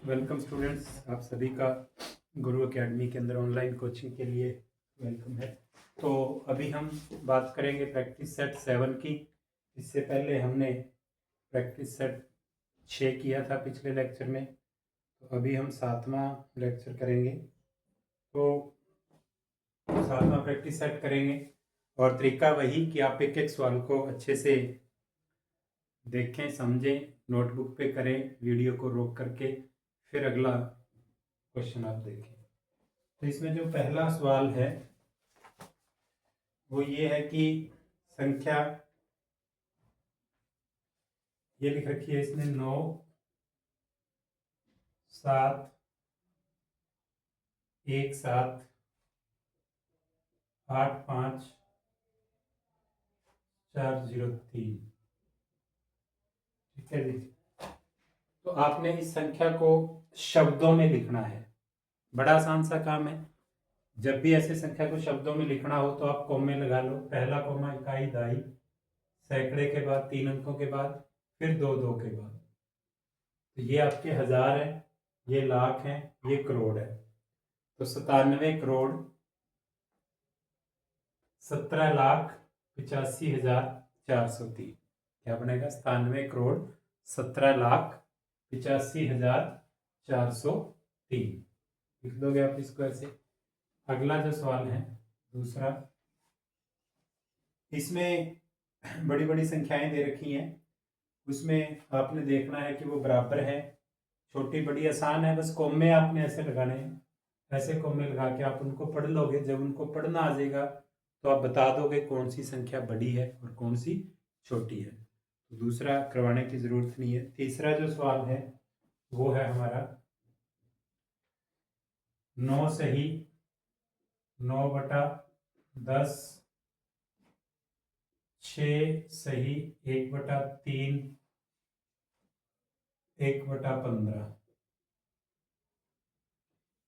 Welcome students, आप सभी का गुरु एकेडमी के अंदर ऑनलाइन कोचिंग के लिए वेलकम है। तो अभी हम बात करेंगे प्रैक्टिस सेट 7 की। इससे पहले हमने प्रैक्टिस सेट 6 किया था पिछले लेक्चर में, तो अभी हम 7वां लेक्चर करेंगे। तो 7वां प्रैक्टिस सेट करेंगे और तरीका वही कि आप एक एक सवाल को अच्छे से देखें, समझें, नोटबुक पे करें, वीडियो को रोक करके फिर अगला क्वेश्चन आप देखें। तो इसमें जो पहला सवाल है वो ये है कि संख्या ये लिख रखी है इसने 9, 7, 1, 7, 8, 5, 4, 0, 3। ठीक है जी। तो आपने इस संख्या को शब्दों में लिखना है। बड़ा आसान सा काम है। जब भी ऐसे संख्या को शब्दों में लिखना हो तो आप कॉमे लगा लो। पहला कॉमा इकाई, दहाई, सैकड़े के बाद 3 अंकों के बाद, फिर 2 2 के बाद। तो ये आपके हजार है, ये लाख है, ये करोड़ है। तो 97,17,85,403। क्या बनेगा? 97,17,85,403। लिख दोगे आप इसको ऐसे। अगला जो सवाल है दूसरा, इसमें बड़ी बड़ी संख्याएं दे रखी हैं। उसमें आपने देखना है कि वो बराबर है। छोटी बड़ी आसान है, बस कॉमे आपने ऐसे लगाने हैं। ऐसे कॉमे लगा के आप उनको पढ़ लोगे। जब उनको पढ़ना आ जाएगा तो आप बता दोगे कौन सी संख्या बड़ी है और कौन सी छोटी है। तो दूसरा करवाने की जरूरत नहीं है। तीसरा जो सवाल है वो है हमारा 9 सही 9/10, 6 सही 1/3, 1/15।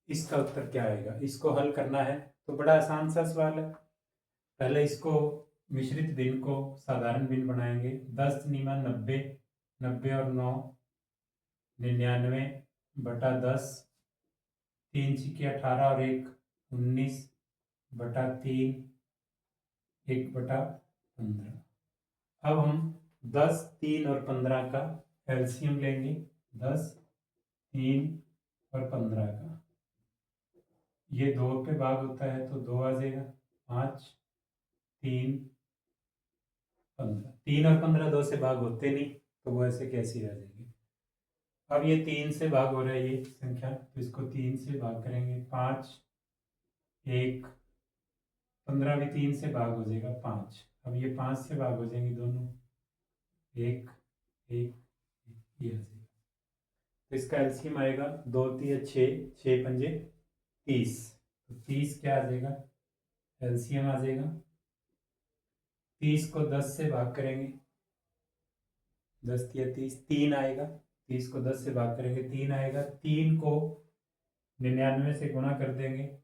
इसका उत्तर क्या आएगा? इसको हल करना है तो बड़ा आसान सा सवाल है। पहले इसको मिश्रित भिन्न को साधारण भिन्न बनाएंगे। 10 निमा 90, 90 और 9 99/10, 3 छिके 18 और 1 19/3, 1/15। अब हम 10, 3 और 15 का एलसीएम लेंगे। 10, 3 और 15 का ये 2 पे भाग होता है तो 2 आ जाएगा। 5, 3, 15। 3 और 15 2 से भाग होते नहीं, तो वो ऐसे कैसे आ जाएगी। अब ये 3 से भाग हो रहा है ये संख्या, तो इसको 3 से भाग करेंगे। 5, 1, 15 भी 3 से भाग हो जाएगा 5। अब ये 5 से भाग हो जाएंगे दोनों। 1, 1, ये आ जाएगा। तो इसका एलसीएम आएगा 2 3 6, 6 पंजे 30। तो 30 क्या आ जाएगा? एलसीएम आ जाएगा। 30 को 10 से भाग करेंगे। 10 या 30, 3 आएगा। 30 को 10 से भाग करेंगे, 3 आएगा। 3 को 99 से गुणा कर देंगे।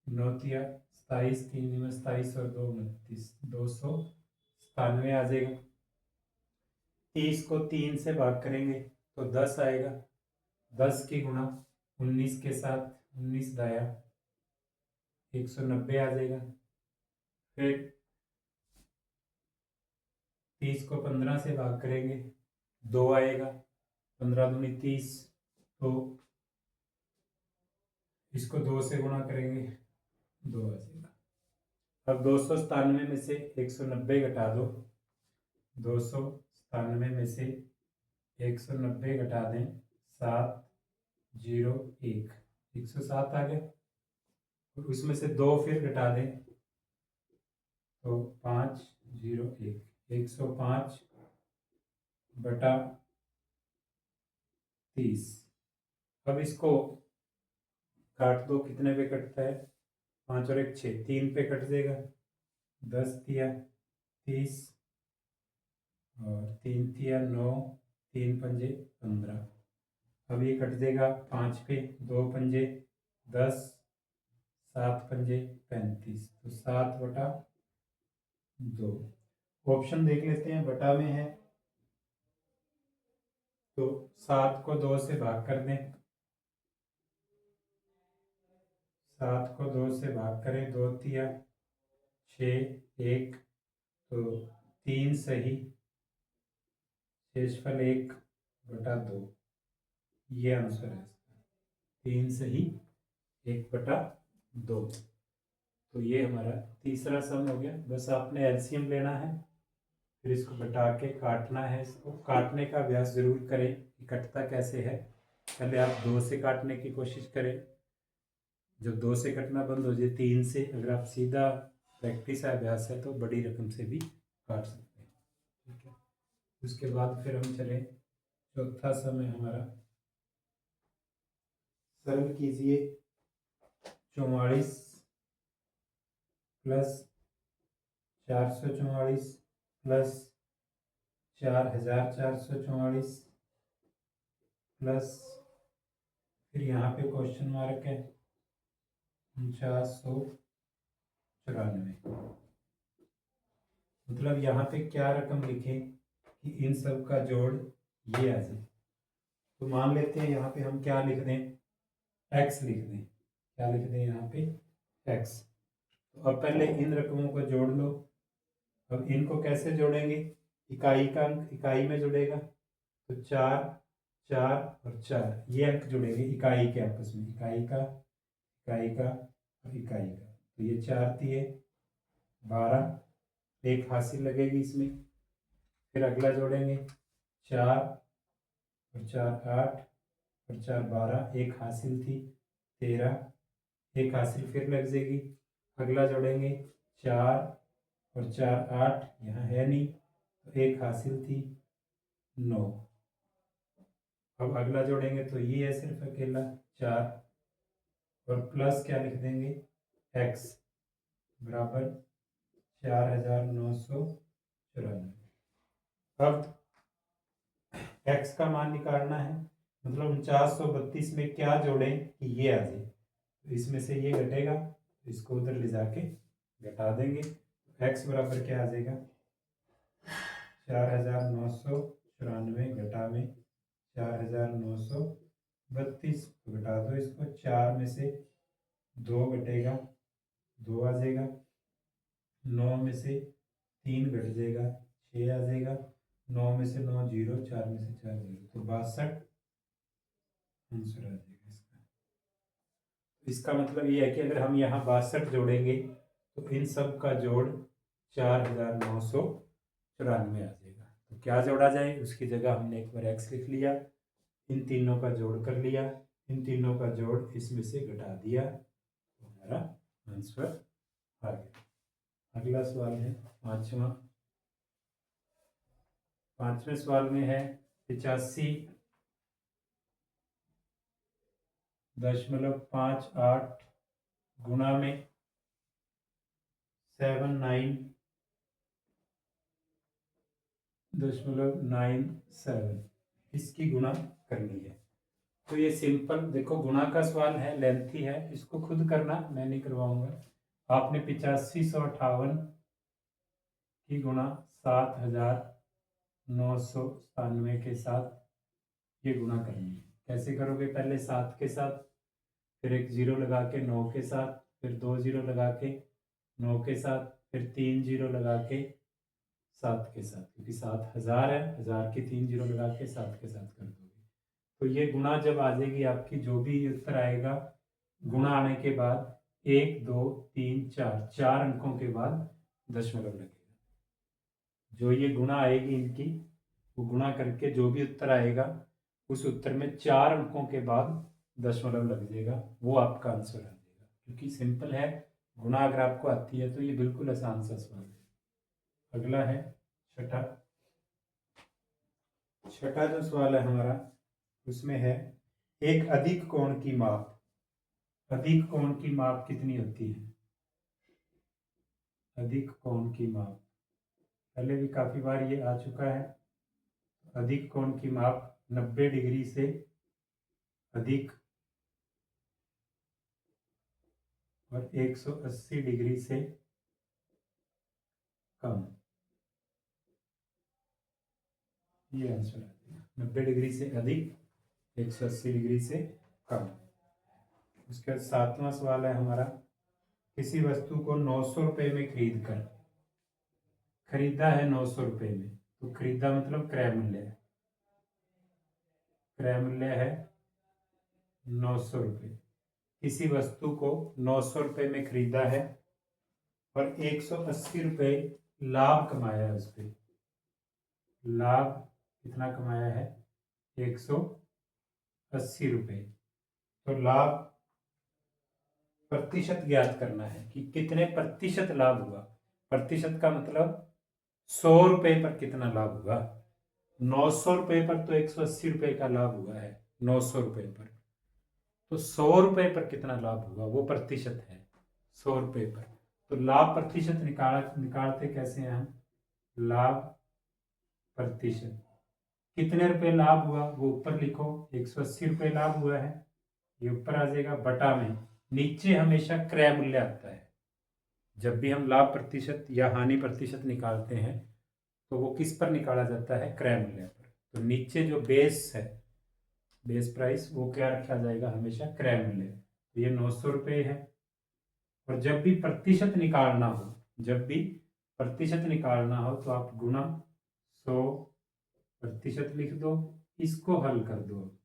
9 तिया 27, 3 में 27 और 2 29, 297 आ जाएगा। 30 को 3 से भाग करेंगे तो 10 आएगा। 10 की गुणा 19 के साथ, 19 दाया 190 आ जाएगा। फिर 30 को 15 से भाग करेंगे, 2 आएगा। 15 दूनी 30, तो इसको 2 से गुणा करेंगे, 2 आ जाएगा। अब 297 में से 190 घटा दो। 297 में से 190 घटा दें, 7, 0, 1, 107 आ गया। और उसमें से 2 फिर घटा दें तो 5, 0, 1, 105/30। अब इसको काट दो, कितने पे कटता है? 5 और 1 6, 3 पे कट जाएगा। 10 तिया 30 और 3 तिया 9, 3 पंजे 15। अब ये कट देगा 5 पे, 2 पंजे 10, 7 पंजे 35। तो 7/2। ऑप्शन देख लेते हैं, बटा में है तो 7 को 2 से भाग कर दें 7 को 2 से भाग करें, 2 तिया 6, 1 तो 3 सही, शेषफल 1/2, ये आंसर है इसका। 3 सही 1/2। तो ये हमारा तीसरा सम हो गया। बस आपने एलसीएम लेना है, फिर इसको घटा के काटना है। इसको काटने का अभ्यास जरूर करें कि कटता कैसे है। पहले आप 2 से काटने की कोशिश करें, जब 2 से कटना बंद हो जाए 3 से, अगर आप सीधा प्रैक्टिस है, अभ्यास है, तो बड़ी रकम से भी काट सकते हैं। ठीक है, उसके बाद फिर हम चलें चौथा सम है हमारा। सरल कीजिए 44 प्लस 444 प्लस 4444 प्लस फिर यहाँ पे क्वेश्चन मार्क है 4994। मतलब यहाँ पे क्या रकम लिखें कि इन सब का जोड़ ये आ जाए। तो मान लेते हैं यहाँ पे हम क्या लिख दें, x लिख दें। क्या लिख दें यहाँ पे, x। तो अब पहले इन रकमों को जोड़ लो। अब इनको कैसे जोड़ेंगे, इकाई का अंक इकाई में जुड़ेगा, तो 4 4 और 4 ये अंक जुड़ेंगे इकाई के आपस में, इकाई का और इकाई का। तो ये 4 तिये 12, एक हासिल लगेगी इसमें। फिर अगला जोड़ेंगे 4 और 4 8 और 4 12, एक हासिल थी 13, एक हासिल फिर लग जाएगी। अगला जोड़ेंगे 4 और 4 8, यहाँ है नहीं, तो एक हासिल थी 9। अब अगला जोड़ेंगे तो ये है सिर्फ अकेला 4, और प्लस क्या लिख देंगे x बराबर 4994। अब x का मान निकालना है, मतलब 4932 में क्या जोड़ें कि ये आ जाए। तो इसमें से ये घटेगा, तो इसको उधर ले जाके घटा देंगे। x बराबर क्या आ जाएगा 4994 घटा में 4932, तो घटा दो इसको। 4 में से 2 घटेगा, 2 आ जाएगा। 9 में से 3 घट जाएगा, 6 आ जाएगा। 9 में से 9 0, 4 में से 4 0, तो 62 आंसर आ जाएगा इसका। इसका मतलब ये है कि अगर हम यहाँ 62 जोड़ेंगे तो इन सब का जोड़ 4994 आ जाएगा। तो क्या जोड़ा जाए, उसकी जगह हमने एक बार x लिख लिया, इन तीनों का जोड़ कर लिया, इन तीनों का जोड़ इसमें से घटा दिया, तो हमारा आंसर आ गया। अगला सवाल है पांचवें सवाल में है 85.58 गुणा में 79.97, इसकी गुणा करनी है। तो ये सिंपल देखो, गुणा का सवाल है, लेंथी है, इसको खुद करना, मैं नहीं करवाऊंगा। आपने 8558 की गुणा 7997 के साथ ये गुणा करनी है। कैसे करोगे, पहले 7 के साथ, फिर एक 0 लगा के 9 के साथ, फिर 2 0 लगा के 9 के साथ, फिर 3 0 लगा के 7 के साथ, क्योंकि 7000 है, 1000 के 3 0 लगा के 7 के साथ कर दोगे। तो ये गुणा जब आ जाएगी आपकी, जो भी उत्तर आएगा गुणा आने के बाद 1 2 3 4 4 अंकों के बाद दशमलव लगेगा। जो ये गुणा आएगी इनकी, वो गुणा करके जो भी उत्तर आएगा उस उत्तर में 4 अंकों के बाद दशमलव लग जाएगा, वो आपका आंसर आ जाएगा। क्योंकि सिंपल है, गुणा अगर आपको आती है तो ये बिल्कुल आसान सा सवाल है। अगला है छठा जो सवाल है हमारा, उसमें है एक अधिक कोण की माप। अधिक कोण की माप कितनी होती है, अधिक कोण की माप पहले भी काफी बार ये आ चुका है। अधिक कोण की माप 90 डिग्री से अधिक और 180 डिग्री से कम, ये आंसर आ जाएगा। 90 डिग्री से अधिक, 180 डिग्री से कम। उसके बाद 7वां सवाल है हमारा, किसी वस्तु को 900 रुपये में खरीद कर, खरीदा है 900 रुपये में, तो खरीदा मतलब क्रय मूल्य है, क्रय मूल्य है 900 रुपये। किसी वस्तु को 900 रुपये में खरीदा है और 180 रुपये लाभ कमाया है उस पर। लाभ कितना कमाया है? 180 रुपये। तो लाभ प्रतिशत ज्ञात करना है कि कितने प्रतिशत लाभ हुआ। प्रतिशत का मतलब 100 रुपये पर कितना लाभ हुआ। 900 रुपये पर तो 180 रुपये का लाभ हुआ है 900 रुपये पर, तो 100 रुपये पर कितना लाभ हुआ वो प्रतिशत है 100 रुपये पर। तो लाभ प्रतिशत निकालते कैसे हैं हम? लाभ प्रतिशत, कितने रुपए लाभ हुआ वो ऊपर लिखो, 180 रुपये लाभ हुआ है, ये ऊपर आ जाएगा, बटा में नीचे हमेशा क्रय मूल्य आता है। जब भी हम लाभ प्रतिशत या हानि प्रतिशत निकालते हैं तो वो किस पर निकाला जाता है? क्रय मूल्य पर। तो नीचे जो बेस है, बेस प्राइस, वो क्या रखा जाएगा? हमेशा क्रय मूल्य। तो ये 900 रुपये है। और जब भी प्रतिशत निकालना हो, जब भी प्रतिशत निकालना हो तो आप गुणा 100 प्रतिशत लिख दो, इसको हल कर दो,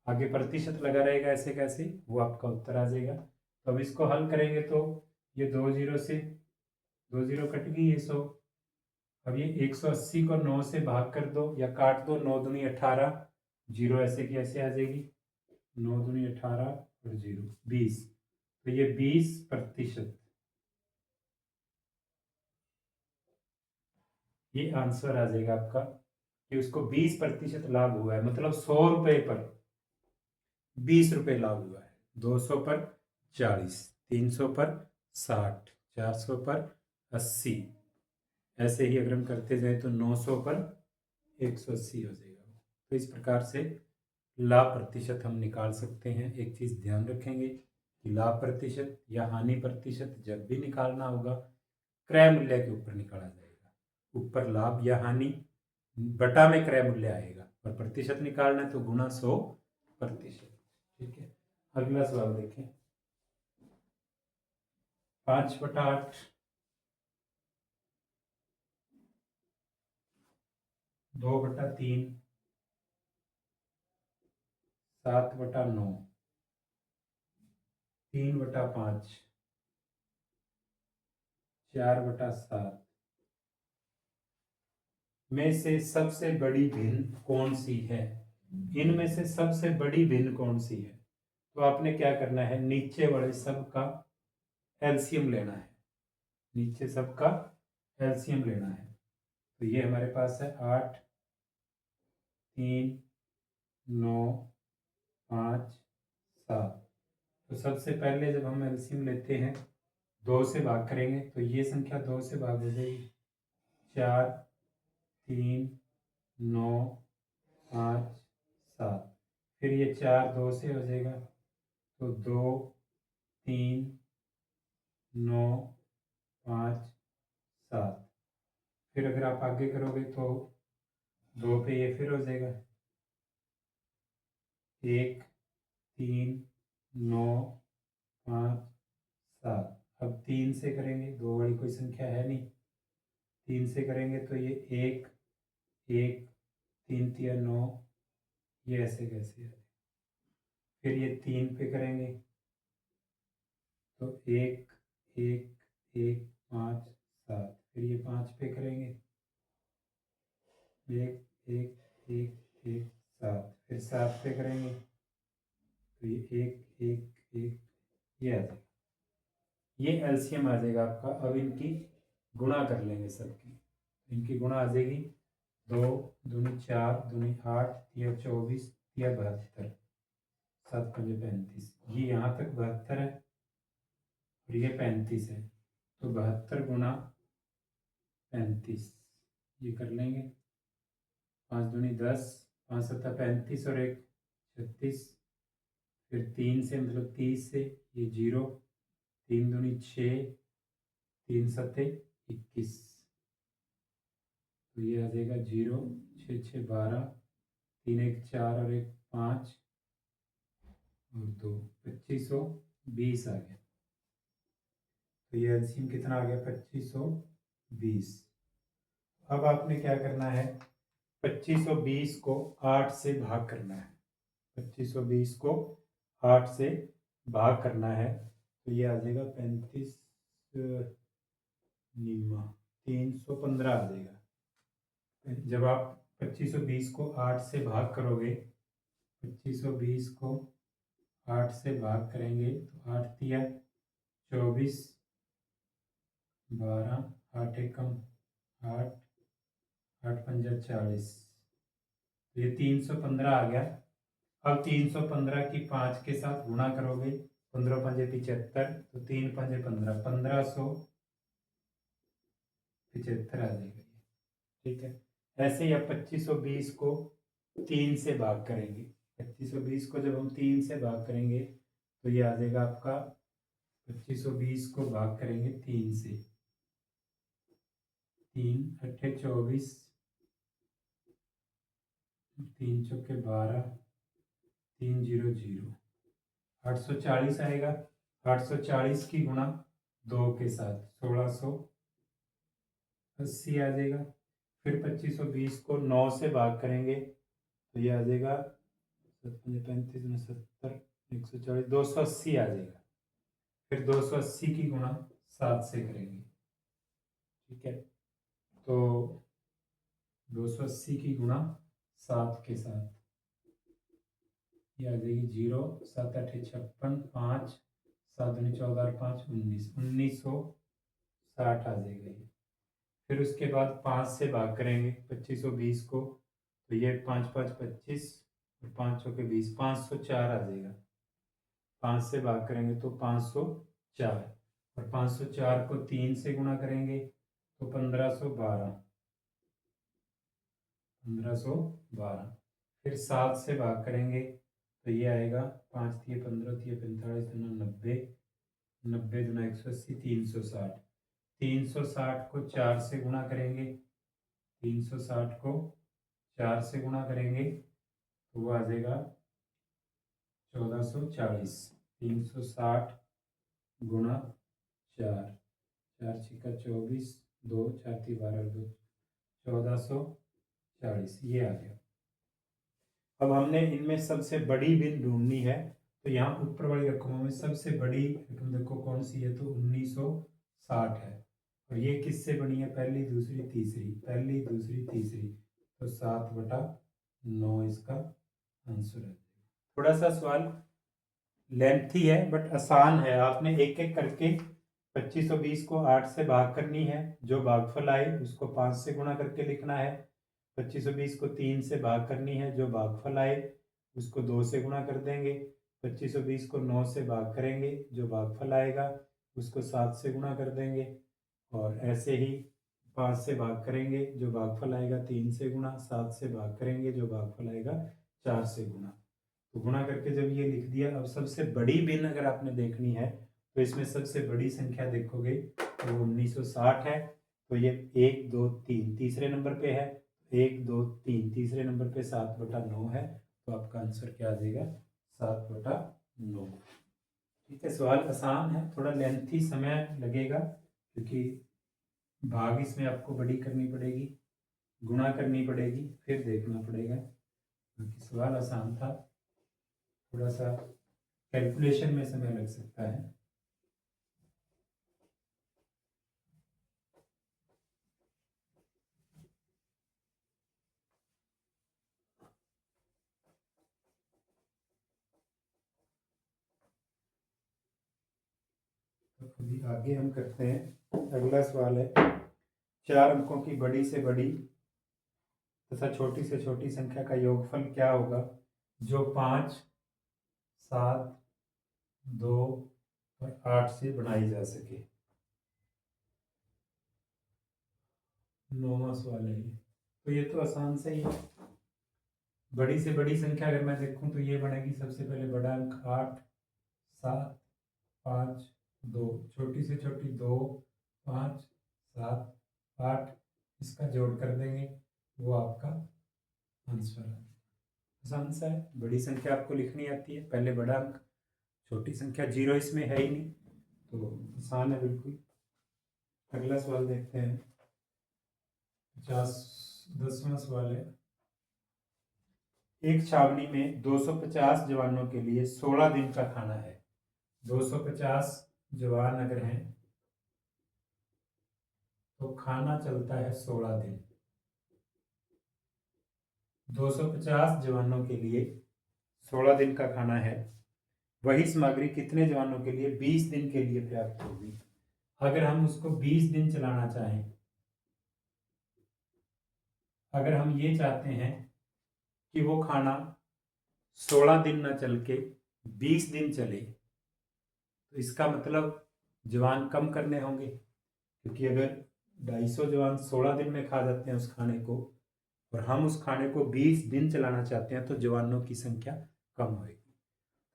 आगे प्रतिशत लगा रहेगा ऐसे कैसे, वो आपका उत्तर आ जाएगा। तो अब इसको हल करेंगे तो ये 2 जीरो से 2 जीरो कट गई, ये 100। अब ये 180 को 9 से भाग कर दो या काट दो, 9 दूनी 18, जीरो ऐसे की ऐसे आ जाएगी, 9 दूनी 18 और जीरो 20, तो ये 20%, ये आंसर आ जाएगा आपका कि उसको 20% लाभ हुआ है। मतलब 100 रुपये पर 20 रुपये लाभ हुआ है, 200 पर 40, 300 पर 60, 400 पर 80, ऐसे ही अगर हम करते जाए तो 900 पर 180 हो जाएगा। तो इस प्रकार से लाभ प्रतिशत हम निकाल सकते हैं। एक चीज़ ध्यान रखेंगे कि लाभ प्रतिशत या हानि प्रतिशत जब भी निकालना होगा क्रय मूल्य के ऊपर निकाला जाएगा। ऊपर लाभ या हानि, बटा में क्रय मूल्य आएगा, और प्रतिशत निकालना है तो गुणा 100%। ठीक है, अगला सवाल देखें। 5/8, 2/3, 7/9, 3/5, 4/7 में से सबसे बड़ी भिन्न कौन सी है? इनमें से सबसे बड़ी भिन्न कौन सी है? तो आपने क्या करना है, नीचे वाले सब का एलसीएम लेना है, नीचे सब का एलसीएम लेना है। तो ये हमारे पास है 8, 3, 9, 5, 7। तो सबसे पहले जब हम एलसीएम लेते हैं 2 से भाग करेंगे तो ये संख्या 2 से भाग हो जाएगी, 4, 3, 9, 5, 7। फिर ये 4 2 से हो जाएगा, तो 2, 3, 9, 5, 7। फिर अगर आप आगे करोगे तो 2 पे ये फिर हो जाएगा, 1, 3, 9, 5, 7। अब 3 से करेंगे, 2 वाली कोई संख्या है नहीं, 3 से करेंगे तो ये 1, 1, 3 3 9, ये ऐसे कैसे है। फिर ये 3 पे करेंगे तो 1, 1, 1, 5, 7। फिर ये 5 पे करेंगे, 1, 1, 1, 1, 7। फिर 7 पे करेंगे तो ये 1, 1, 1, ये आ जाएगा, ये एलसीएम आ जाएगा आपका। अब इनकी गुणा कर लेंगे सबकी, इनकी गुणा आ जाएगी, 2 दूनी 4, दूनी 8, या 24, या 72, 7 5 35। ये यहाँ तक 72 है और ये 35 है, तो 72 गुणा 35 ये कर लेंगे, 5 दूनी 10, 5 7 35 और 1 36। फिर 3 से मतलब 30 से ये 0, 3 दूनी 6, 3 7 21, तो ये आ जाएगा 0, 6 6 12, 3 1 4 और 1 5, और 2, 2520 आ गया। तो ये एलसीएम कितना आ गया? 2520। अब आपने क्या करना है, 2520 को 8 से भाग करना है। 2520 को 8 से भाग करना है, तो ये आ जाएगा 35 निम्मा 315 आ जाएगा। जब आप 2520 को 8 से भाग करोगे, 2520 को 8 से भाग करेंगे तो 8 तिया 24, 12, 8 एकम 8, 8 पंजा 40, तो ये 315 आ गया। अब 315 की 5 के साथ गुणा करोगे, 15 पंजे 75, तो 3 पंजे 15, 1575 आ जाएगा। ठीक है, ऐसे ही अब 2520 को 3 से भाग करेंगे। 2520 को जब हम 3 से भाग करेंगे तो ये आ जाएगा आपका, 2520 को भाग करेंगे 3 से, 3 अट्ठे 24, 3 चौके 12, 3 0 0, 840 आएगा। 840 की गुणा 2 के साथ 1680 आ जाएगा। फिर 2520 को 9 से भाग करेंगे तो ये आ जाएगा 35 69 140, 280 आ जाएगा। फिर 280 की गुणा 7 से करेंगे। ठीक है, तो 280 की गुणा 7 के साथ ये आ जाएगी 0, 7 8 56, 5 7 दूनी 14 और 5 19, 1960 आ जाएगा ये। फिर उसके बाद 5 से भाग करेंगे 2520 को, तो ये 5 5 25 और 5 चौके 20, 504 आ जाएगा। 5 से भाग करेंगे तो 504, और 504 को 3 से गुणा करेंगे तो 1512, 1512। फिर 7 से भाग करेंगे तो ये आएगा 5 3 15 3 45 90, 90 दूना 180, 360। 360 को 4 से गुणा करेंगे, 360 को 4 से गुणा करेंगे तो वो आ जाएगा 1440। 360 गुणा 4, 4 छिक्का 24, 2 4 ती 12, 2 1440, ये आ गया। अब हमने इनमें सबसे बड़ी बिन ढूंढनी है, तो यहाँ ऊपर वाली रकमों में सबसे बड़ी रकम देखो कौन सी है, तो 1960 है। और ये किससे बनी है? पहली दूसरी तीसरी, पहली दूसरी तीसरी, तो 7/9 इसका आंसर है। थोड़ा सा सवाल लेंथी है बट आसान है। आपने एक एक करके 2520 को 8 से भाग करनी है, जो भागफल आए उसको 5 से गुणा करके लिखना है। 2520 को 3 से भाग करनी है, जो भागफल आए उसको 2 से गुणा कर देंगे। 2520 को 9 से भाग करेंगे, जो भागफल आएगा उसको 7 से गुणा कर देंगे। और ऐसे ही 5 से भाग करेंगे, जो भागफल आएगा 3 से गुणा, 7 से भाग करेंगे, जो भागफल आएगा 4 से गुणा। तो गुणा करके जब ये लिख दिया, अब सबसे बड़ी बिन अगर आपने देखनी है तो इसमें सबसे बड़ी संख्या देखोगे तो 1960 है। तो ये 1 2 3 तीसरे नंबर पे है, 1 2 3 तीसरे नंबर पे 7/9 है। तो आपका आंसर क्या आ जाएगा? 7/9। ठीक है, सवाल आसान है, थोड़ा लेंथी समय लगेगा क्योंकि भाग इसमें आपको बड़ी करनी पड़ेगी, गुणा करनी पड़ेगी, फिर देखना पड़ेगा। क्योंकि सवाल आसान था, थोड़ा सा कैलकुलेशन में समय लग सकता है। तो अभी आगे हम करते हैं। अगला सवाल है, 4 अंकों की बड़ी से बड़ी तथा छोटी से छोटी संख्या का योगफल क्या होगा जो 5 7 2 और 8 से बनाई जा सके? 9वां सवाल है ये। तो ये तो आसान से ही है। बड़ी से बड़ी संख्या अगर मैं देखूं तो ये बनेगी, सबसे पहले बड़ा अंक 8 7 5 2, छोटी से छोटी 2 5 7 8, इसका जोड़ कर देंगे, वो आपका आंसर है। आसान सा है। बड़ी संख्या आपको लिखनी आती है, पहले बड़ा अंक, छोटी संख्या, 0 इसमें है ही नहीं, तो आसान है बिल्कुल। अगला सवाल देखते हैं, 10वां सवाल है। एक छावनी में 250 जवानों के लिए 16 दिन का खाना है। 250 जवान अगर हैं तो खाना चलता है 16 दिन। 250 जवानों के लिए 16 दिन का खाना है। वही सामग्री कितने जवानों के लिए 20 दिन के लिए पर्याप्त होगी? अगर हम उसको 20 दिन चलाना चाहें, अगर हम ये चाहते हैं कि वो खाना 16 दिन न चल के 20 दिन चले, तो इसका मतलब जवान कम करने होंगे, क्योंकि अगर 250 जवान 16 दिन में खा जाते हैं उस खाने को, और हम उस खाने को 20 दिन चलाना चाहते हैं, तो जवानों की संख्या कम होगी।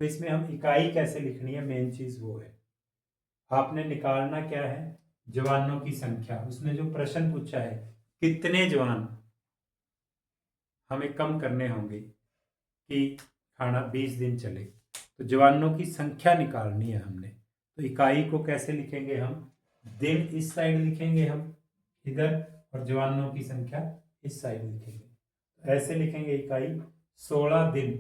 तो इसमें हम इकाई कैसे लिखनी है, मेन चीज वो है। आपने निकालना क्या है, जवानों की संख्या। उसने जो प्रश्न पूछा है कितने जवान हमें कम करने होंगे कि खाना 20 दिन चले, तो जवानों की संख्या निकालनी है हमने। तो इकाई को कैसे लिखेंगे हम, दिन इस साइड लिखेंगे हम इधर, और जवानों की संख्या इस साइड लिखेंगे। तो ऐसे लिखेंगे इकाई 16 दिन,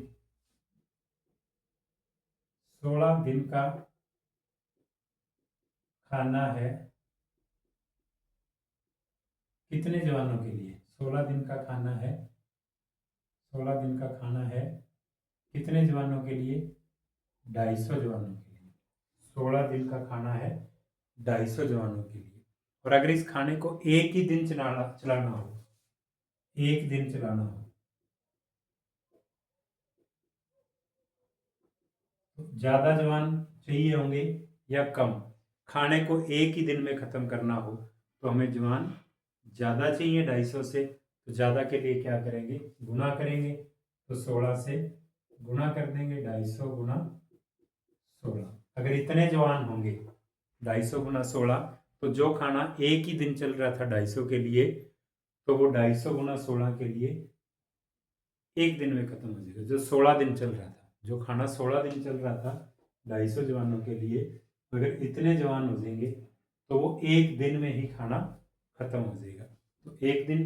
16 दिन का खाना है कितने जवानों के लिए, 16 दिन का खाना है, 16 दिन का खाना है कितने जवानों के लिए, 250 जवानों के लिए। 16 दिन का खाना है 250 जवानों के लिए। और अगर इस खाने को एक ही दिन चलाना हो, एक दिन चलाना हो, तो ज्यादा जवान चाहिए होंगे या कम? खाने को एक ही दिन में खत्म करना हो तो हमें जवान ज्यादा चाहिए 250 से, तो ज्यादा के लिए क्या करेंगे, गुना करेंगे। तो 16 से गुना कर देंगे, 250 गुना 16। अगर इतने जवान होंगे 250 गुना 16, तो जो खाना एक ही दिन चल रहा था 250 के लिए, तो वो 250 गुना 16 के लिए एक दिन में खत्म हो जाएगा। जो 16 दिन चल रहा था, जो खाना 16 दिन चल रहा था 250 जवानों के लिए, अगर इतने जवान हो जाएंगे तो वो एक दिन में ही खाना खत्म हो जाएगा। तो एक दिन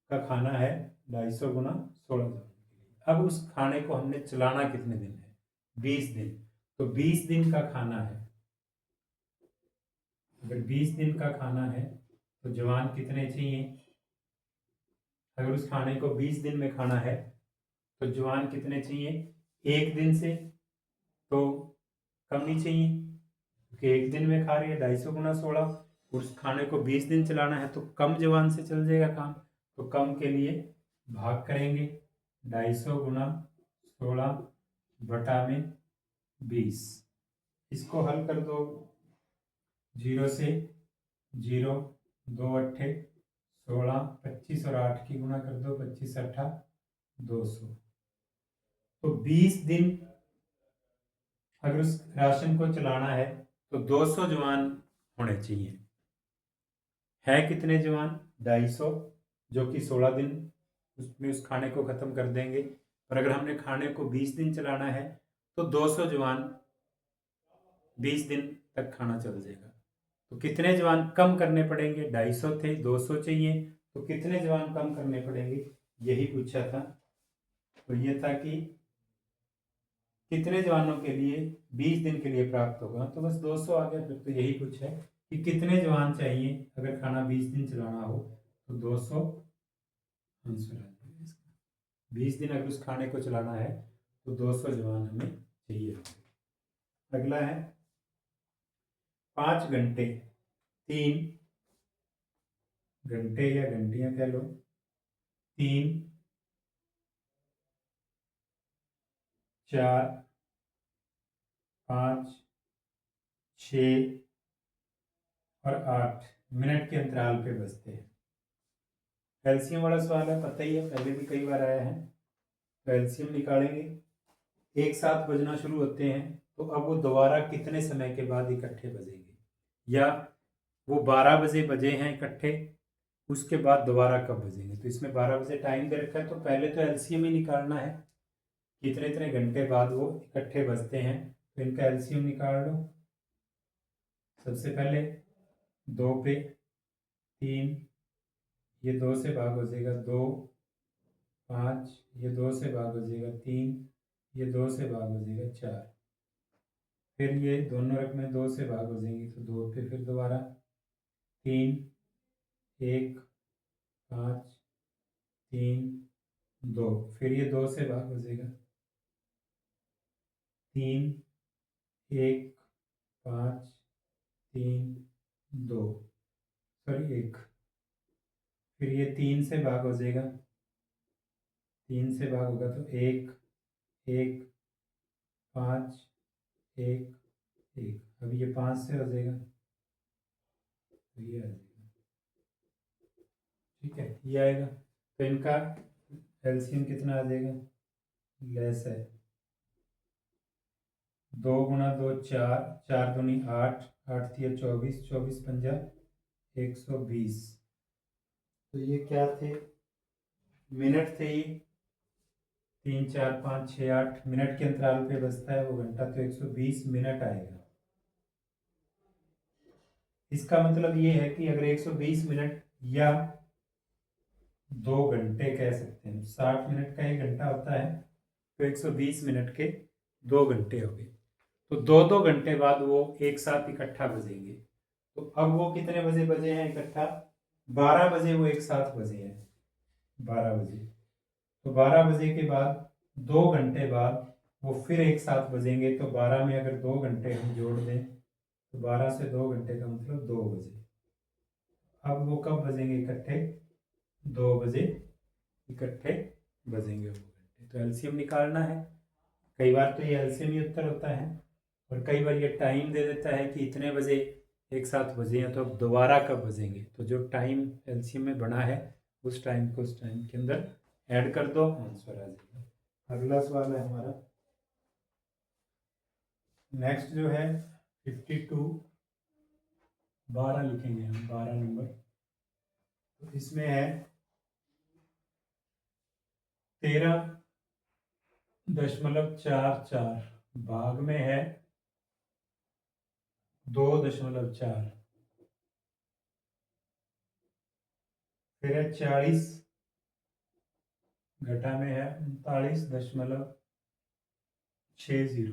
का खाना है 250 गुना 16 जवानों के लिए। अब उस खाने को हमने चलाना कितने दिन है, 20 दिन। तो 20 दिन का खाना है, अगर 20 दिन का खाना है तो जवान कितने चाहिए? अगर उस खाने को 20 दिन में खाना है तो जवान कितने चाहिए, एक दिन से तो कम नहीं चाहिए, क्योंकि एक दिन में खा रही है 250 गुना 16, उस खाने को 20 दिन चलाना है तो कम जवान से चल जाएगा काम। तो कम के लिए भाग करेंगे, 250 गुना 16 बटा में 20। इसको हल कर दो, 0 से 0, 2 अट्ठे 16, 25 और 8 की गुणा कर दो, 25 अट्ठा 200। तो 20 दिन अगर उस राशन को चलाना है तो 200 जवान होने चाहिए। है कितने जवान, 250, जो कि 16 दिन उसमें उस खाने को खत्म कर देंगे। पर अगर हमने खाने को 20 दिन चलाना है तो 200 जवान 20 दिन तक खाना चल जाएगा। तो कितने जवान कम करने पड़ेंगे, 250 थे 200 चाहिए, तो कितने जवान कम करने पड़ेंगे, यही पूछा था। तो ये था कि कितने जवानों के लिए 20 दिन के लिए प्राप्त होगा, तो बस 200 आ गया। फिर तो यही कुछ है कि कितने जवान चाहिए अगर खाना 20 दिन चलाना हो, तो 200 आंसर आ जाएगा इसका। 20 दिन अगर उस खाने को चलाना है तो 200 जवान हमें चाहिए। अगला है 5 घंटे 3 घंटे या घंटियां कह लो, 3, 4, 5, 6 और 8 मिनट के अंतराल पे बजते हैं। एलसीएम वाला सवाल है, पता ही है, पहले भी कई बार आया है। तो एलसीएम निकालेंगे, एक साथ बजना शुरू होते हैं, तो अब वो दोबारा कितने समय के बाद इकट्ठे बजेंगे, या वो 12 बजे बजे हैं इकट्ठे, उसके बाद दोबारा कब बजेंगे। तो इसमें 12 बजे टाइम दे रखा है, तो पहले तो एलसीएम ही निकालना है। कितने कितने घंटे बाद वो इकट्ठे बजते हैं। तो इनका एलसीएम निकाल लो। सबसे पहले 2 पे 3, ये 2 से भाग हो जाएगा 2, 5, ये 2 से भाग हो जाएगा 3, ये 2 से भाग हो जाएगा 4, फिर ये दोनों रकमें 2 से भाग हो जाएंगी तो 2 पे फिर दोबारा 3, 1, 5, 3, 2, फिर ये 2 से भाग हो जाएगा 3, 1, 5, 3, 2, सॉरी 1, फिर ये 3 से भाग हो जाएगा, 3 से भाग होगा तो 1, 1, 5, 1, 1, अब ये 5 से हो जाएगा तो ये आ जाएगा। ठीक है, ये आएगा। तो इनका एलसीएम कितना आ जाएगा, लेस है 2 गुना 2 4, 4 दूनी 8, 8 तिया 24, 24 पंजा 120। तो ये क्या थे, मिनट थे ये, 3 4 5 6 8 मिनट के अंतराल पे बजता है वो घंटा, तो 120 मिनट आएगा। इसका मतलब ये है कि अगर 120 मिनट या 2 घंटे कह सकते हैं, 60 मिनट का 1 घंटा होता है, तो 120 मिनट के 2 घंटे हो गए। तो 2-2 घंटे बाद वो एक साथ इकट्ठा बजेंगे। तो अब वो कितने बजे बजे हैं इकट्ठा, 12 बजे वो एक साथ बजे हैं, 12 बजे। तो 12 बजे के बाद 2 घंटे बाद वो फिर एक साथ बजेंगे। तो 12 में अगर 2 घंटे हम जोड़ दें तो 12 से 2 घंटे का मतलब 2 बजे। अब वो कब बजेंगे इकट्ठे, 2 बजे इकट्ठे बजेंगे वो घंटे। तो एलसीएम निकालना है। कई बार तो ये एलसीएम ही उत्तर होता है और कई बार ये टाइम दे देता है कि इतने बजे एक साथ बजे हैं, तो अब दोबारा कब बजेंगे। तो जो टाइम एलसीएम में बना है उस टाइम को उस टाइम के अंदर ऐड कर दो, आंसर आ जाएगा। अगला सवाल है हमारा, नेक्स्ट जो है 52, 12 लिखेंगे हम, 12 नंबर। तो इसमें है 13.44, भाग में है 2.4, फिर है 40, घटा में है 39.60।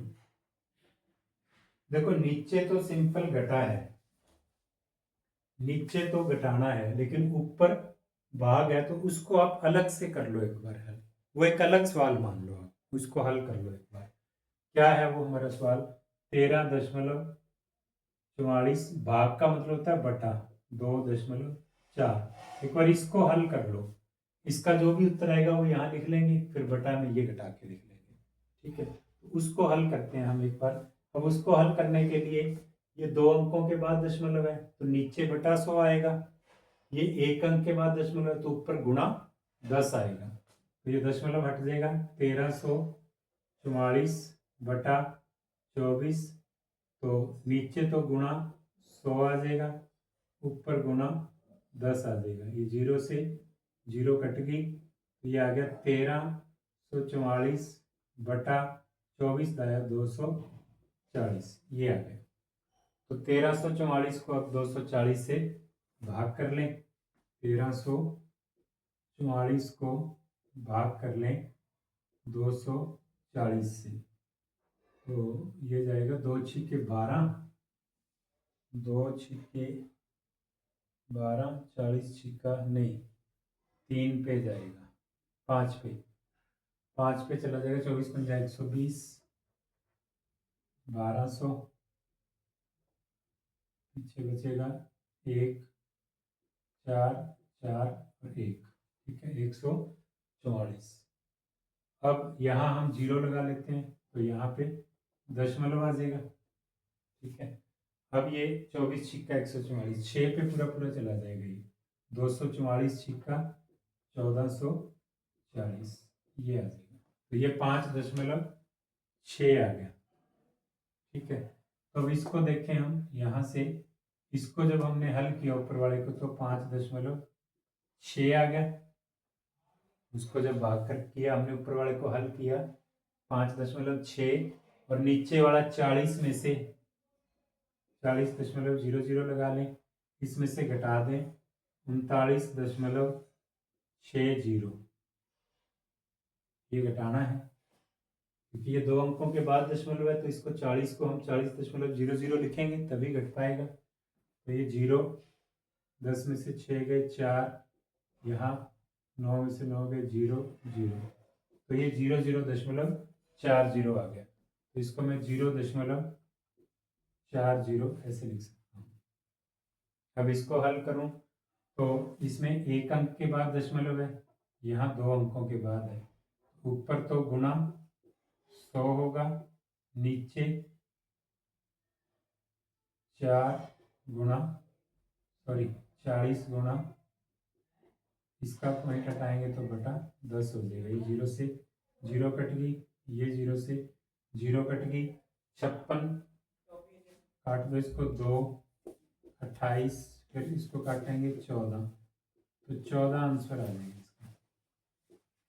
देखो नीचे तो सिंपल घटा है, नीचे तो घटाना है, लेकिन ऊपर भाग है तो उसको आप अलग से कर लो एक बार हल। वो एक अलग सवाल मान लो, आप उसको हल कर लो एक बार। क्या है वो हमारा सवाल, 13.44, भाग का मतलब होता है बटा 2.4। एक बार इसको हल कर लो, इसका जो भी उत्तर आएगा वो यहाँ लिख लेंगे, फिर बटा में ये घटा के लिख लेंगे। ठीक है, तो उसको हल करते हैं हम एक बार। अब उसको हल करने के लिए ये 2 अंकों के बाद दशमलव है तो नीचे बटा 100 आएगा, ये 1 अंक के बाद दशमलव है तो ऊपर गुणा 10 आएगा। तो ये दशमलव हट जाएगा, 1344 बटा 24, तो नीचे तो गुणा 100 आ जाएगा, ऊपर गुणा 10 आ जाएगा। ये 0 से 0 कट गई, ये आ गया 1344 बटा 24 दाया 240, ये आ गया। तो 1344 को अब 240 से भाग कर लें, 1344 को भाग कर लें 240 से, तो ये जाएगा 2 छिके 12, 2 छिके 12, 40 छिका नहीं, 3 पे जाएगा, 5 पे, 5 पे चला जाएगा, 24 पंजा 120, 1200, पीछे बचेगा 1, 4, 4 और 1, ठीक है 144। अब यहाँ हम 0 लगा लेते हैं तो यहाँ पे दशमलव आ जाएगा। ठीक है, अब ये 24 छिक्का 144, 6 पे पूरा पूरा चला जाएगा, ये 244 छिक्का 1440, ये आ जाएगा। तो ये 5.6 आ गया। ठीक है, तो अब इसको देखें हम यहाँ से, इसको जब हमने हल किया ऊपर वाले को तो 5.6 आ गया। उसको जब भाग कर किया हमने ऊपर वाले को हल किया 5.6 और नीचे वाला 40 में से 40.00 लगा लें, इसमें से घटा दें 39.60। ये घटाना है क्योंकि ये 2 अंकों के बाद दशमलव है, तो इसको 40 को हम 40.00 लिखेंगे तभी घट पाएगा। तो ये 0, 10 में से 6 गए 4, यहाँ 9 में से 9 गए 0 0, तो ये 0.0040 आ गया। तो इसको मैं 0.40 ऐसे लिख सकता हूँ। अब इसको हल करूँ तो इसमें 1 अंक के बाद दशमलव है, यहाँ 2 अंकों के बाद है। ऊपर तो गुना 100 होगा, नीचे 40 गुना इसका पॉइंट हटाएंगे तो बटा 10 हो जाएगा। ये 0 से 0 कट गई, ये 0 से 0 कट गई, 56 काट दो इसको 2, 28, फिर इसको काटेंगे 14, तो 14 आंसर आ जाएगा इसका।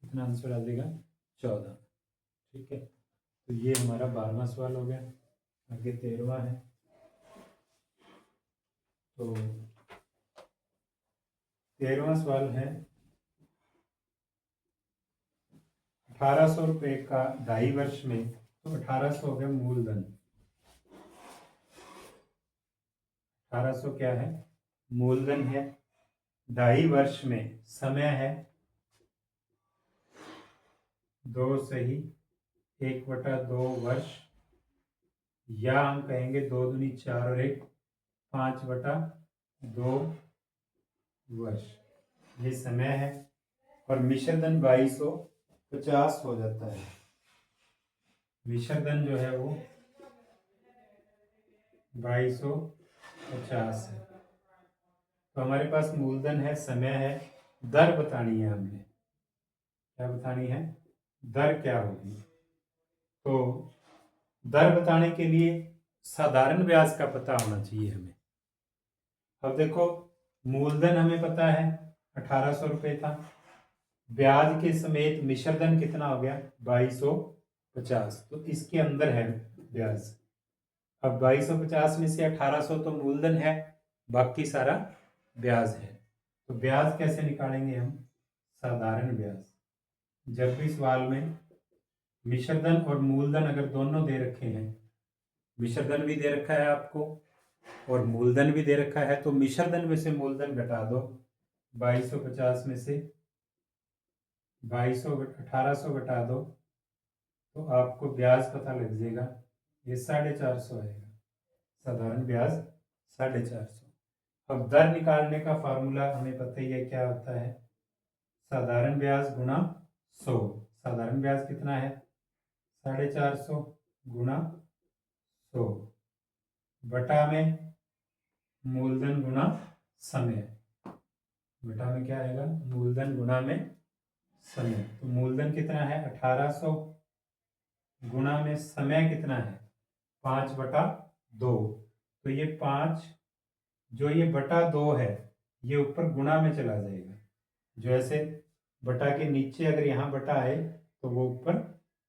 कितना आंसर आ जाएगा? 14। ठीक है, तो ये हमारा 12वां सवाल हो गया। आगे 13वां है। तो 13वां सवाल है 1800 रुपये का 2.5 वर्ष में, तो 1800 हो गया मूलधन। 1800 क्या है? मूलधन है। 2.5 वर्ष में समय है 2 सही 1/2 वर्ष, या हम कहेंगे 2 दूनी 4 और 1 5/2 वर्ष, ये समय है। और मिश्रधन 2250 हो जाता है। मिश्रधन जो है वो 2250 है। तो हमारे पास मूलधन है, समय है, दर बतानी है हमने। क्या बतानी है? दर क्या होगी? तो दर बताने के लिए साधारण ब्याज का पता होना चाहिए हमें। अब देखो, मूलधन हमें पता है 1800 रुपये था, ब्याज के समेत मिश्रधन कितना हो गया? 2250, तो इसके अंदर है ब्याज। अब 2250 में से 1800 तो मूलधन है, बाकी सारा ब्याज है। तो ब्याज कैसे निकालेंगे हम? साधारण ब्याज। जब भी सवाल में मिश्रधन और मूलधन अगर दोनों दे रखे हैं, मिश्रधन भी दे रखा है आपको और मूलधन भी दे रखा है, तो मिश्रधन में से मूलधन घटा दो। 2250 में से 1800 घटा दो तो आपको ब्याज पता लग जाएगा, ये 450 आएगा। साधारण ब्याज 450। अब दर निकालने का फार्मूला हमें पता ही है, क्या होता है? साधारण ब्याज गुना 100। साधारण ब्याज कितना है? 450 गुना 100 बटा में मूलधन गुना समय। बटा में क्या आएगा? मूलधन गुना में समय। तो मूलधन कितना है? 1800 गुना में समय कितना है? 5/2। तो ये 5, जो ये बटा 2 है, ये ऊपर गुणा में चला जाएगा। जो ऐसे बटा के नीचे अगर यहाँ बटा आए तो वो ऊपर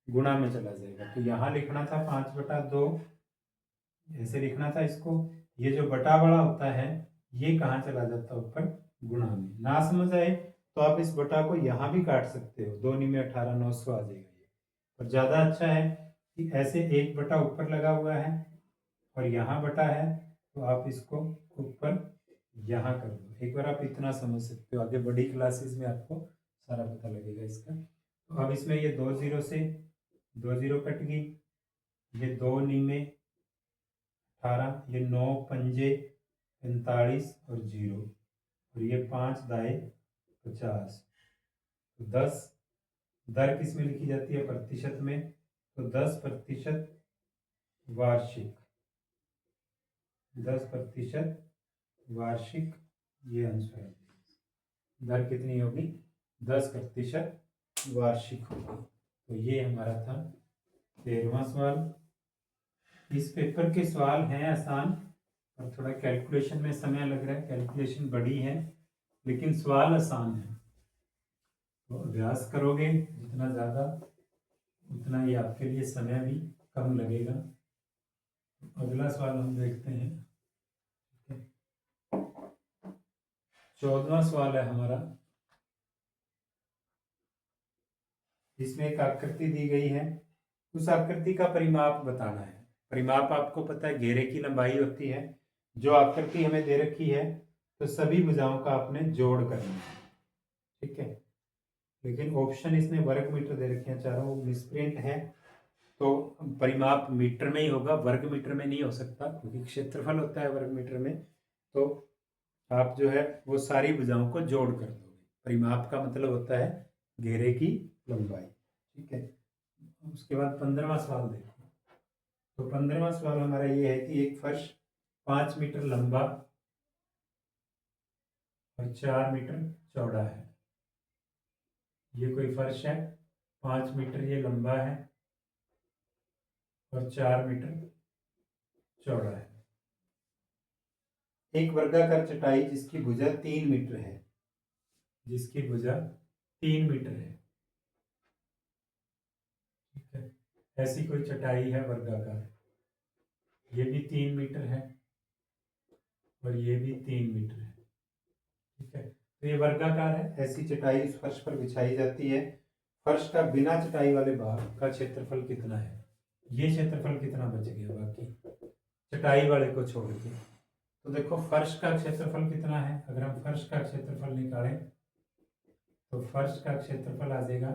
गुणा में चला जाएगा। तो यहाँ लिखना था 5/2, ऐसे लिखना था इसको। ये जो बटा बड़ा होता है ये कहाँ चला जाता है? ऊपर गुणा में। ना समझ आए तो आप इस बटा को यहाँ भी काट सकते हो, 2 में 18 900 आ जाएगा ये। पर ज़्यादा अच्छा है कि ऐसे 1 बटा ऊपर लगा हुआ है और यहाँ बटा है, तो आप इसको ऊपर यहाँ कर दो। एक बार आप इतना समझ सकते हो, आगे बड़ी क्लासेस में आपको सारा पता लगेगा इसका। तो अब इसमें ये 2 0 से 2 0 कट गई, ये 2 में 18, ये 9 पंजे 45 और 0, और ये 5 दाए 50। तो 10 दर किस में लिखी जाती है? प्रतिशत में। तो 10% वार्षिक, 10% वार्षिक, ये आंसर है। दर कितनी होगी? 10% वार्षिक होगी। तो ये हमारा था 13वां सवाल। इस पेपर के सवाल हैं आसान, और थोड़ा कैलकुलेशन में समय लग रहा है, कैलकुलेशन बड़ी है लेकिन सवाल आसान है। तो अभ्यास करोगे जितना ज़्यादा उतना ही आपके लिए समय भी कम लगेगा। अगला सवाल हम देखते हैं। 14वां सवाल है हमारा। इसमें एक आकृति दी गई है, उस आकृति का परिमाप बताना है। परिमाप आपको पता है घेरे की लंबाई होती है। जो आकृति हमें दे रखी है तो सभी भुजाओं का आपने जोड़ करना है, ठीक है। लेकिन ऑप्शन इसमें वर्ग मीटर दे रखे हैं, चारों मिसप्रिंट है, तो परिमाप मीटर में ही होगा, वर्ग मीटर में नहीं हो सकता, क्योंकि क्षेत्रफल होता है वर्ग मीटर में। तो आप जो है वो सारी भुजाओं को जोड़ कर दोगे। परिमाप का मतलब होता है घेरे की लंबाई, ठीक है। उसके बाद 15वां सवाल देखो। तो 15वां सवाल हमारा ये है कि एक फर्श 5 मीटर लंबा और 4 मीटर चौड़ा है। ये कोई फर्श है, 5 मीटर ये लंबा है और 4 मीटर चौड़ा है। एक वर्गाकार चटाई जिसकी भुजा 3 मीटर है, जिसकी भुजा 3 मीटर है, ठीक है। ऐसी कोई चटाई है वर्गाकार, ये भी 3 मीटर है और ये भी 3 मीटर है, ठीक है। तो ये वर्गाकार है, ऐसी चटाई इस फर्श पर बिछाई जाती है। फर्श का बिना चटाई वाले भाग का क्षेत्रफल कितना है? ये क्षेत्रफल कितना बच गया बाकी चटाई वाले को छोड़ के? तो देखो फर्श का क्षेत्रफल कितना है, अगर हम फर्श का क्षेत्रफल निकालें तो फर्श का क्षेत्रफल आ जाएगा,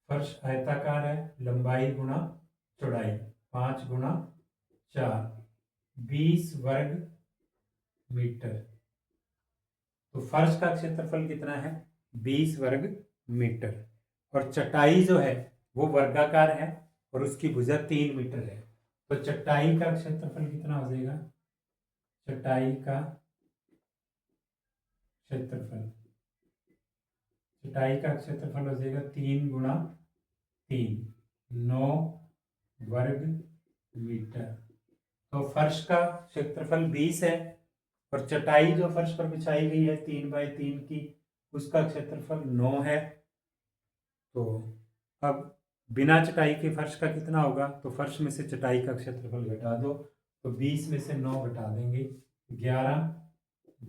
फर्श आयताकार है, लंबाई गुणा चौड़ाई 5 गुणा 4, 20 वर्ग मीटर। तो फर्श का क्षेत्रफल कितना है? 20 वर्ग मीटर। और चटाई जो है वो वर्गाकार है और उसकी भुजा 3 मीटर है, तो चटाई का क्षेत्रफल कितना हो जाएगा? चटाई का क्षेत्रफल, चटाई का क्षेत्रफल हो जाएगा 3 गुणा 3, 9 वर्ग मीटर। तो फर्श का क्षेत्रफल 20 है और चटाई जो फर्श पर बिछाई गई है 3 बाई 3 की, उसका क्षेत्रफल 9 है। तो अब बिना चटाई के फर्श का कितना होगा? तो फर्श में से चटाई का क्षेत्रफल घटा दो, तो 20 में से 9 घटा देंगे, 11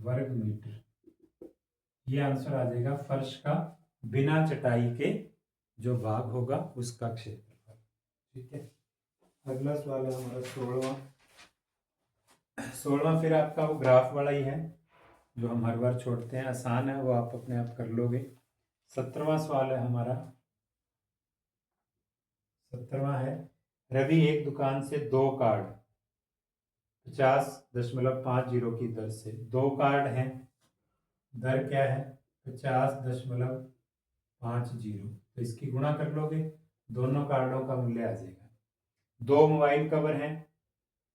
वर्ग मीटर। ये आंसर आ जाएगा फर्श का बिना चटाई के जो भाग होगा उसका क्षेत्रफल, ठीक है। अगला सवाल है हमारा 16वां। फिर आपका वो ग्राफ वाला ही है जो हम हर बार छोड़ते हैं, आसान है, वो आप अपने आप कर लोगे। 17वां सवाल है हमारा। 17वां है, रवि एक दुकान से 2 कार्ड 50.50 की दर से, 2 कार्ड हैं, दर क्या है? 50.50। तो इसकी गुणा कर लोगे, दोनों कार्डों का मूल्य आ जाएगा। 2 मोबाइल कवर हैं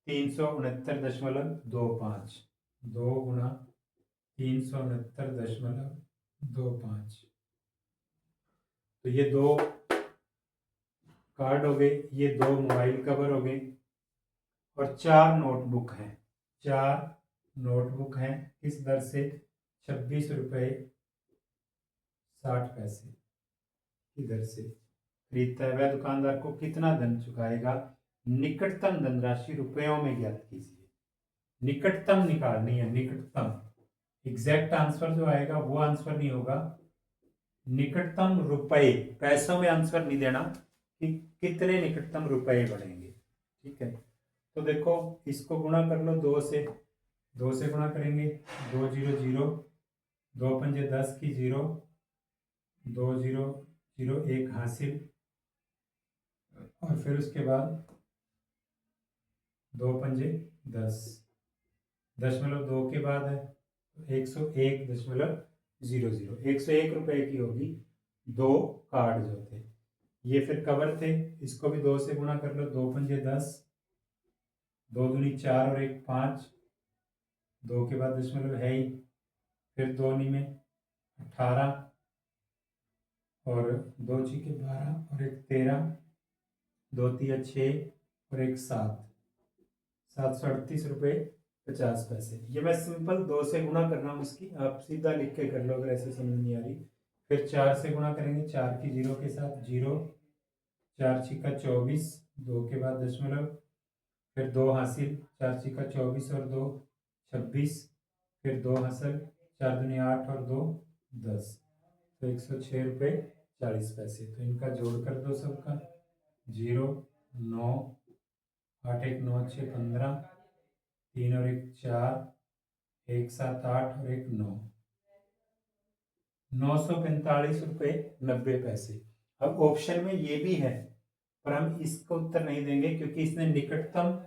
369.25, 2 गुणा 369.25। तो ये 2 कार्ड हो गए, ये 2 मोबाइल कवर हो गए और 4 नोटबुक हैं, 4 नोटबुक हैं। इस दर से 26 रुपये 60 पैसे की दर से खरीदता है, वह दुकानदार को कितना धन चुकाएगा? निकटतम धनराशि रुपयों में ज्ञात कीजिए। निकटतम निकालनी है, निकटतम। एग्जैक्ट आंसर जो आएगा वो आंसर नहीं होगा, निकटतम रुपए, पैसों में आंसर नहीं देना कि कितने निकटतम रुपए बढ़ेंगे, ठीक है। तो देखो इसको गुणा कर लो 2 से, 2 से गुणा करेंगे, 2 0 0, 2 पंजे 10 की 0, 2 0 0 1 हासिल, और फिर उसके बाद 2 पंजे 10, 2 के बाद है 101.00, 101 रुपए की होगी 2 कार्ड जो थे। ये फिर कवर थे, इसको भी 2 से गुणा कर लो, 2 पंजे 10, 2 दूनी 4 और 1 5, 2 के बाद दशमलव है ही, फिर 2 में 18 और 2 के 12 और 1 13, 2 तिया 6 और 1 7, 738 रुपये 50 पैसे। ये मैं सिंपल 2 से गुणा कर रहा हूँ इसकी, आप सीधा लिख के कर लो अगर ऐसे समझ नहीं आ रही। फिर 4 से गुणा करेंगे, 4 की 0 के साथ 0, 4 छिका 24, 2 के बाद दशमलव, फिर 2 हासिल, 4 छिका 24 और 2 26, फिर 2 हासिल, 4 दूनी 8 और 2 10, तो 106 रुपये 40 पैसे। तो इनका जोड़ कर दो सबका, 0 9 8 1 9 6 15, 3 और 1 4, 1 7 8 और 1 9, 945 रुपये 90 पैसे। अब ऑप्शन में ये भी है पर हम इसको उत्तर नहीं देंगे क्योंकि इसने निकटतम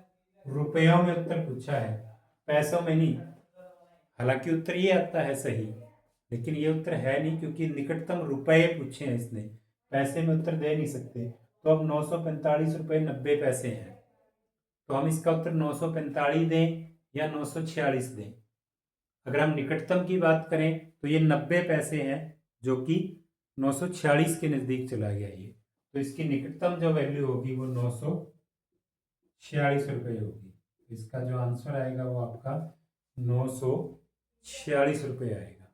रुपयों में उत्तर पूछा है, पैसों में नहीं। हालांकि उत्तर ये आता है सही, लेकिन ये उत्तर है नहीं क्योंकि निकटतम रुपए पूछे हैं इसने, पैसे में उत्तर दे नहीं सकते। तो अब 945 रुपये 90 पैसे हैं, तो हम इसका उत्तर 945 दें या 946 दें। अगर हम निकटतम की बात करें तो ये 90 पैसे हैं जो कि 946 के नज़दीक चला गया ये, तो इसकी निकटतम जो वैल्यू होगी वो 946 रुपये होगी। इसका जो आंसर आएगा वो आपका 946 रुपये आएगा।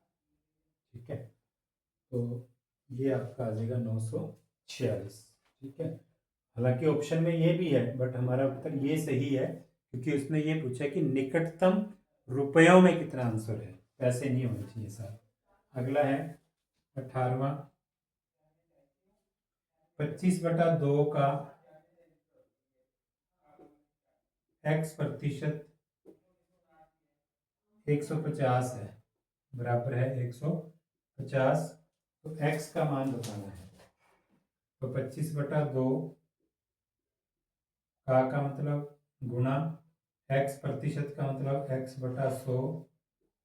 ठीक है, तो ये आपका आ जाएगा 946। ठीक है, हालांकि ऑप्शन में ये भी है बट हमारा उत्तर ये सही है क्योंकि उसने ये पूछा कि निकटतम रुपयों में कितना आंसर है, पैसे नहीं होने चाहिए साथ। अगला है 18वां, 25/2 का x प्रतिशत 150 है, बराबर है 150। तो x का मान बताना है। तो 25/2 का मतलब गुना x प्रतिशत का मतलब x/100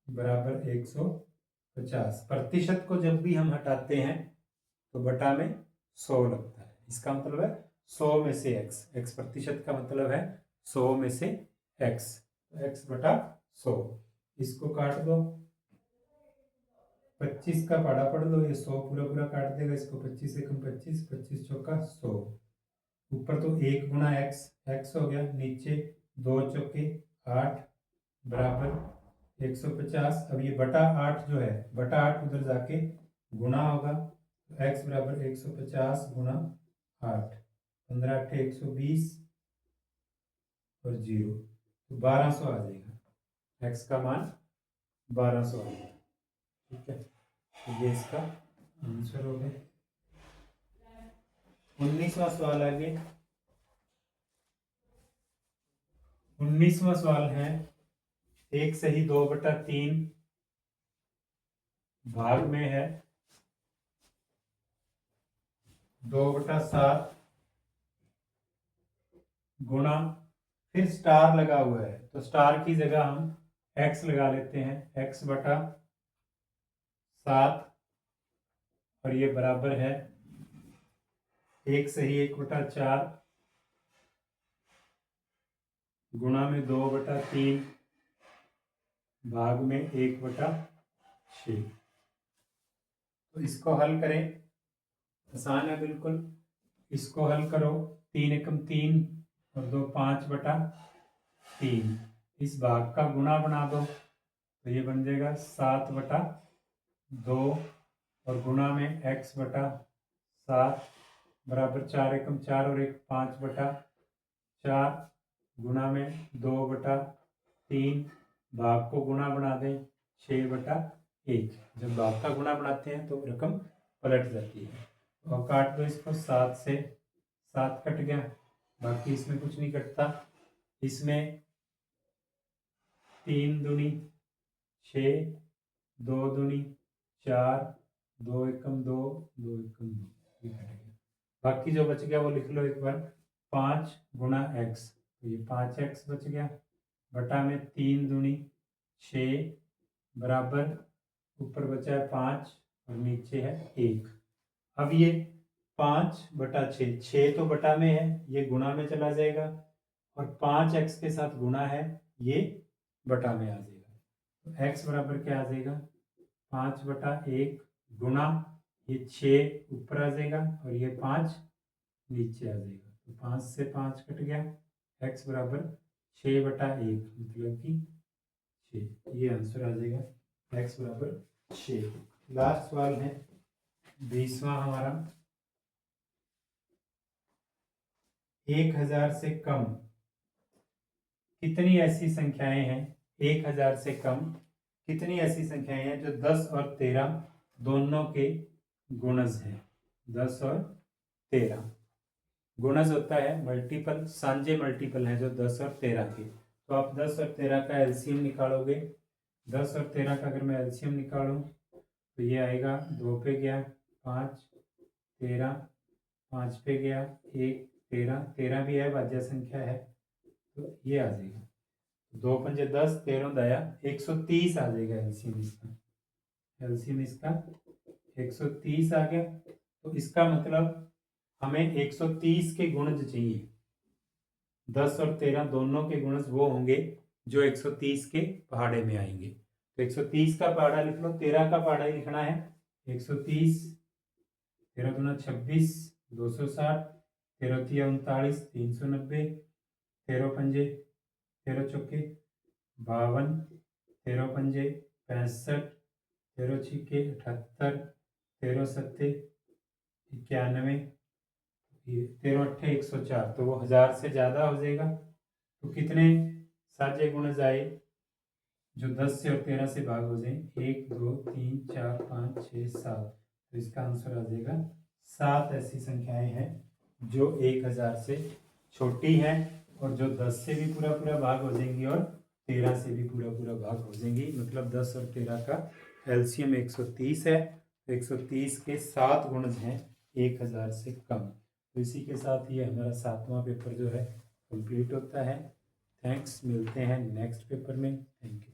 बराबर 150। प्रतिशत को जब भी हम हटाते हैं तो बटा में 100 लगता है, इसका मतलब है 100 में से x प्रतिशत का मतलब है 100 में से x, तो x/100। इसको काट दो, 25 का पाड़ा पढ़ लो, ये 100 पूरा पूरा काट देगा इसको, 25 एकम 25, 25 चौका 100, ऊपर तो 1 गुना x हो गया, नीचे 2 चौके 8 बराबर 150। अब ये बटा 8 जो है, बटा 8 उधर जाके गुना होगा, तो x बराबर 150 गुना 8, 15 8 120 और 0, तो 1200 आ जाएगा, x का मान 1200 आ जाएगा। ठीक है, तो ये इसका आंसर हो गया। 19वां सवाल आगे, 19वां सवाल है 1 सही 2/3 भाग में है 2/7 गुणा, फिर स्टार लगा हुआ है तो स्टार की जगह हम x लगा लेते हैं, x/7 और ये बराबर है 1 सही 1/4 गुणा में 2/3 भाग में 1/6। तो इसको हल करें, आसान है बिल्कुल। इसको हल करो, 3 एकम 3 और 2 5/3, इस भाग का गुणा बना दो तो ये बन जाएगा 7/2 और गुणा में x/7 बराबर 4 एकम 4 और 1 5/4 गुणा में 2/3, भाग को गुणा बना दें 6/1। जब भाग का गुणा बनाते हैं तो रकम पलट जाती है। और काट दो इसको, 7 से 7 कट गया, बाकी इसमें कुछ नहीं कटता। इसमें 3 दूनी 6, 2 दूनी 4, 2 एकम 2, 2 एकम 2, ये कट गया। बाकी जो बच गया वो लिख लो एक बार, 5 गुणा x, तो ये 5x बच गया, बटा में 3 दूनी 6 बराबर, ऊपर बचा है 5 और नीचे है 1। अब ये 5/6, 6 तो बटा में है, ये गुणा में चला जाएगा, और 5x के साथ गुणा है, ये बटा में आ जाएगा। तो x बराबर क्या आ जाएगा, 5/1 गुणा ये 6 ऊपर आ जाएगा और ये 5 नीचे आ जाएगा, तो 5 से 5 कट गया, x बराबर 6/1 मतलब कि 6, ये आंसर आ जाएगा x बराबर 6। लास्ट सवाल है 20वां हमारा, 1000 से कम कितनी ऐसी संख्याएं हैं, 1000 से कम कितनी ऐसी संख्याएं हैं जो 10 और 13 दोनों के गुणज हैं। 10 और 13 गुणज होता है मल्टीपल, सांजे मल्टीपल है जो 10 और 13 के। तो आप 10 और 13 का एलसीएम निकालोगे। 10 और 13 का अगर मैं एलसीएम निकालूं तो ये आएगा 2 पे गया 5, 13, 5 पे गया 1, 13, 13 भी है भाज्य संख्या है तो ये आ जाएगा 2 पंजे 10, 13 दाया 130 आ जाएगा एलसीएम इसका। एलसीएम इसका 130 आ गया। तो इसका मतलब हमें 130 के गुणज चाहिए। 10 और 13 दोनों के गुणज वो होंगे जो 130 के पहाड़े में आएंगे। तो 130 का पहाड़ा लिख लो, 13 का पहाड़ा ही लिखना है। 130, 13 दूना 26, 260, 13 तिया 39, 390, 13 पंजे 13 चौके 52, 13 पंजे 65, 13 छिके 78, 13 सत्ते 91, 13 अट्ठे 104। तो वो 1000 से ज़्यादा हो जाएगा। तो कितने साजे गुणज आए जो 10 से और 13 से भाग हो जाए? 1, 2, 3, 4, 5, 6, 7। तो इसका आंसर आ जाएगा 7 ऐसी संख्याएं हैं जो 1000 से छोटी हैं और जो 10 से भी पूरा पूरा भाग हो जाएंगी और 13 से भी पूरा पूरा भाग हो जाएंगी। मतलब 10 और 13 का एलसीएम 130 है। 130 के 7 गुणज हैं 1000 से कम। तो इसी के साथ ये हमारा 7वां पेपर जो है कंप्लीट होता है। थैंक्स, मिलते हैं नेक्स्ट पेपर में। Thank you.